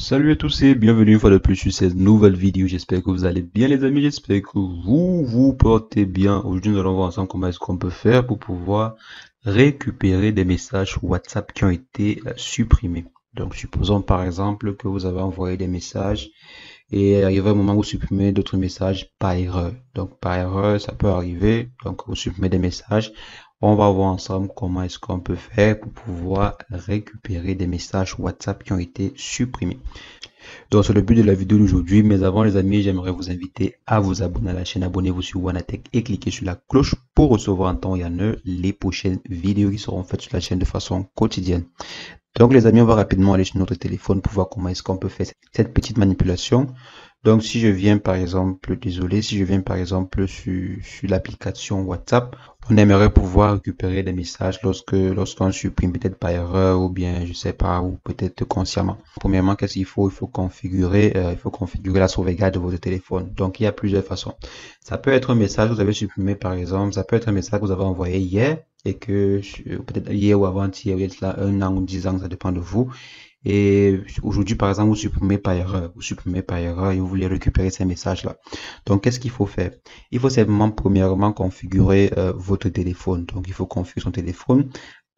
Salut à tous et bienvenue une fois de plus sur cette nouvelle vidéo. J'espère que vous allez bien les amis, j'espère que vous portez bien. Aujourd'hui nous allons voir ensemble comment est-ce qu'on peut faire pour pouvoir récupérer des messages WhatsApp qui ont été supprimés. Donc supposons par exemple que vous avez envoyé des messages et arrive un moment où vous supprimez d'autres messages par erreur. Donc par erreur ça peut arriver, donc vous supprimez des messages. On va voir ensemble comment est-ce qu'on peut faire pour pouvoir récupérer des messages WhatsApp qui ont été supprimés. Donc c'est le but de la vidéo d'aujourd'hui, mais avant les amis, j'aimerais vous inviter à vous abonner à la chaîne, abonnez-vous sur Wanatech et cliquez sur la cloche pour recevoir en temps et en heure les prochaines vidéos qui seront faites sur la chaîne de façon quotidienne. Donc les amis, on va rapidement aller sur notre téléphone pour voir comment est-ce qu'on peut faire cette petite manipulation. Donc si je viens par exemple, désolé, si je viens par exemple sur l'application WhatsApp, on aimerait pouvoir récupérer des messages lorsqu'on supprime peut-être par erreur ou bien je sais pas, ou peut-être consciemment. Premièrement, qu'est-ce qu'il faut? Il faut configurer la sauvegarde de votre téléphone. Donc il y a plusieurs façons. Ça peut être un message que vous avez supprimé par exemple, ça peut être un message que vous avez envoyé hier et que peut-être hier ou avant-hier, ou il y a un an ou 10 ans, ça dépend de vous. Et aujourd'hui, par exemple, vous supprimez par erreur et vous voulez récupérer ces messages-là. Donc, qu'est-ce qu'il faut faire? Il faut simplement, premièrement, configurer votre téléphone. Donc, il faut configurer son téléphone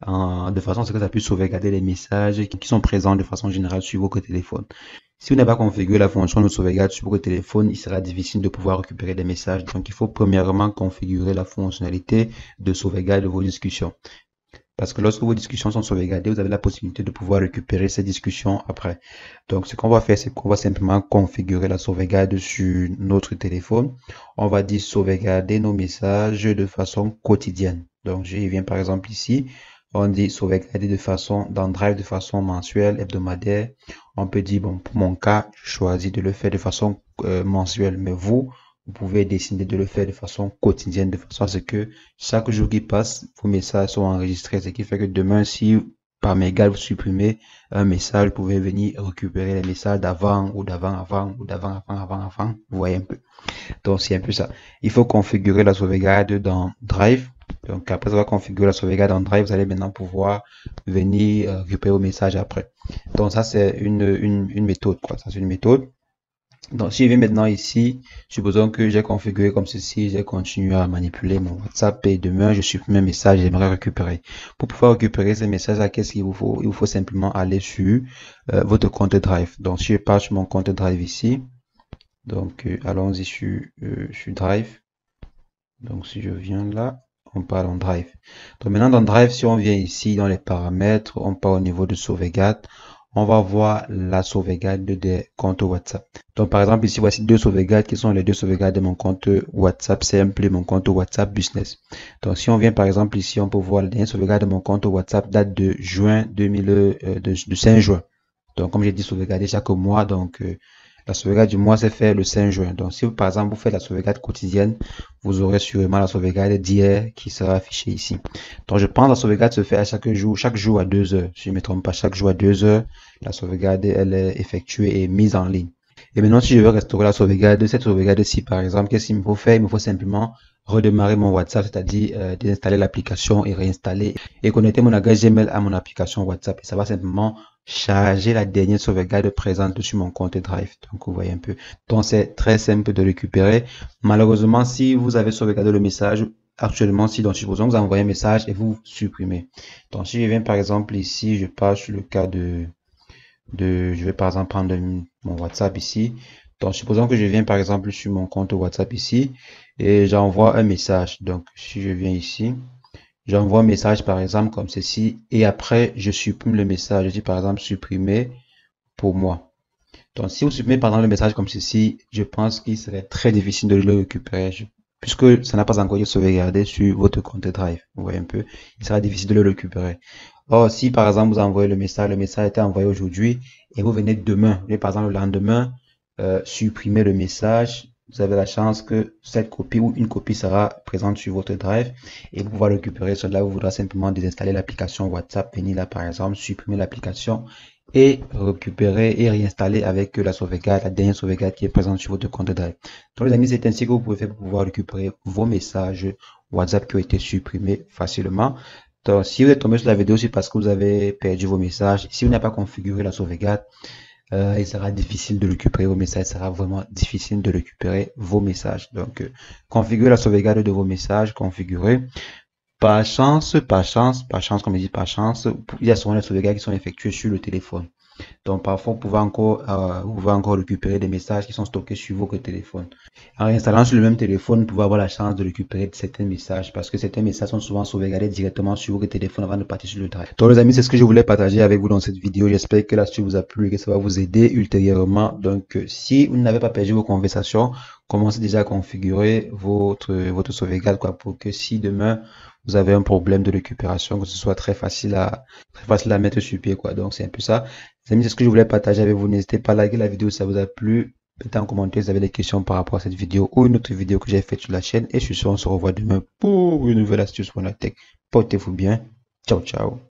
de façon à ce que ça puisse sauvegarder les messages qui sont présents de façon générale sur votre téléphone. Si vous n'avez pas configuré la fonction de sauvegarde sur votre téléphone, il sera difficile de pouvoir récupérer des messages. Donc, il faut premièrement configurer la fonctionnalité de sauvegarde de vos discussions. Parce que lorsque vos discussions sont sauvegardées, vous avez la possibilité de pouvoir récupérer ces discussions après. Donc, ce qu'on va faire, c'est qu'on va simplement configurer la sauvegarde sur notre téléphone. On va dire sauvegarder nos messages de façon quotidienne. Donc, je viens par exemple ici. On dit sauvegarder de façon, dans Drive de façon mensuelle, hebdomadaire. On peut dire, bon, pour mon cas, je choisis de le faire de façon mensuelle. Mais vous pouvez décider de le faire de façon quotidienne, de façon à ce que chaque jour qui passe, vos messages sont enregistrés. Ce qui fait que demain, si par mégal vous supprimez un message, vous pouvez venir récupérer les messages d'avant ou d'avant-avant ou d'avant-avant-avant. Vous voyez un peu. Donc, c'est un peu ça. Il faut configurer la sauvegarde dans Drive. Donc, après avoir configuré la sauvegarde dans Drive, vous allez maintenant pouvoir venir récupérer vos messages après. Donc, ça, c'est une méthode, quoi. Ça, c'est une méthode. Donc, si je vais maintenant ici, supposons que j'ai configuré comme ceci, j'ai continué à manipuler mon WhatsApp et demain, je supprime un message, j'aimerais récupérer. Pour pouvoir récupérer ces messages-là, qu'est-ce qu'il vous faut? Il vous faut simplement aller sur votre compte Drive. Donc, si je pars sur mon compte Drive ici, donc allons-y sur Drive. Donc, si je viens là, on part dans Drive. Donc, maintenant dans Drive, si on vient ici dans les paramètres, on part au niveau de sauvegarde. On va voir la sauvegarde des comptes WhatsApp. Donc, par exemple, ici, voici deux sauvegardes qui sont les deux sauvegardes de mon compte WhatsApp simple et mon compte WhatsApp business. Donc, si on vient, par exemple, ici, on peut voir la dernière sauvegarde de mon compte WhatsApp date de juin 2000, de 5 juin. Donc, comme j'ai dit, sauvegarder chaque mois. Donc, la sauvegarde du mois, c'est fait le 5 juin. Donc, si par exemple, vous faites la sauvegarde quotidienne, vous aurez sûrement la sauvegarde d'hier qui sera affichée ici. Donc, je pense que la sauvegarde se fait à chaque jour à 2 heures. Si je ne me trompe pas, chaque jour à 2 heures, la sauvegarde, elle est effectuée et mise en ligne. Et maintenant, si je veux restaurer la sauvegarde, cette sauvegarde-ci, par exemple, qu'est-ce qu'il me faut faire? Il me faut simplement redémarrer mon WhatsApp, c'est-à-dire désinstaller l'application et réinstaller et connecter mon adresse Gmail à mon application WhatsApp. Et ça va simplement charger la dernière sauvegarde présente sur mon compte Drive. Donc, vous voyez un peu. Donc, c'est très simple de récupérer. Malheureusement, si vous avez sauvegardé le message, actuellement, si, donc, supposons que vous envoyez un message et vous supprimez. Donc, si je viens, par exemple, ici, je pars sur le cas je vais, par exemple, prendre mon WhatsApp ici. Donc, supposons que je viens, par exemple, sur mon compte WhatsApp ici et j'envoie un message. Donc, si je viens ici, j'envoie un message par exemple comme ceci et après je supprime le message. Je dis par exemple supprimer pour moi. Donc si vous supprimez par exemple le message comme ceci, je pense qu'il serait très difficile de le récupérer puisque ça n'a pas encore été sauvegardé sur votre compte Drive. Vous voyez un peu, il sera difficile de le récupérer. Or si par exemple vous envoyez le message a été envoyé aujourd'hui et vous venez demain, et par exemple le lendemain, supprimer le message, vous avez la chance que cette copie ou une copie sera présente sur votre Drive et pour pouvoir récupérer cela, vous voudrez simplement désinstaller l'application WhatsApp, venir là par exemple, supprimer l'application et récupérer et réinstaller avec la sauvegarde, la dernière sauvegarde qui est présente sur votre compte Drive. Donc les amis, c'est ainsi que vous pouvez faire pour pouvoir récupérer vos messages WhatsApp qui ont été supprimés facilement. Donc si vous êtes tombé sur la vidéo, c'est parce que vous avez perdu vos messages. Si vous n'avez pas configuré la sauvegarde, il sera difficile de récupérer vos messages, il sera vraiment difficile de récupérer vos messages. Donc, configurez la sauvegarde de vos messages, configurez. Par chance, comme je dis par chance, il y a souvent des sauvegardes qui sont effectuées sur le téléphone. Donc parfois, vous pouvez encore récupérer des messages qui sont stockés sur votre téléphone. En réinstallant sur le même téléphone, vous pouvez avoir la chance de récupérer certains messages parce que certains messages sont souvent sauvegardés directement sur votre téléphone avant de partir sur le drive. Donc les amis, c'est ce que je voulais partager avec vous dans cette vidéo. J'espère que l'astuce vous a plu et que ça va vous aider ultérieurement. Donc si vous n'avez pas perdu vos conversations, commencez déjà à configurer votre sauvegarde quoi, pour que si demain vous avez un problème de récupération, que ce soit très facile à mettre sur pied quoi. Donc c'est un peu ça. Les amis, c'est ce que je voulais partager avec vous. N'hésitez pas à liker la vidéo si ça vous a plu. Mettez en commentaire si vous avez des questions par rapport à cette vidéo ou une autre vidéo que j'ai faite sur la chaîne. Et sur ce, on se revoit demain pour une nouvelle astuce pour la tech. Portez-vous bien. Ciao, ciao.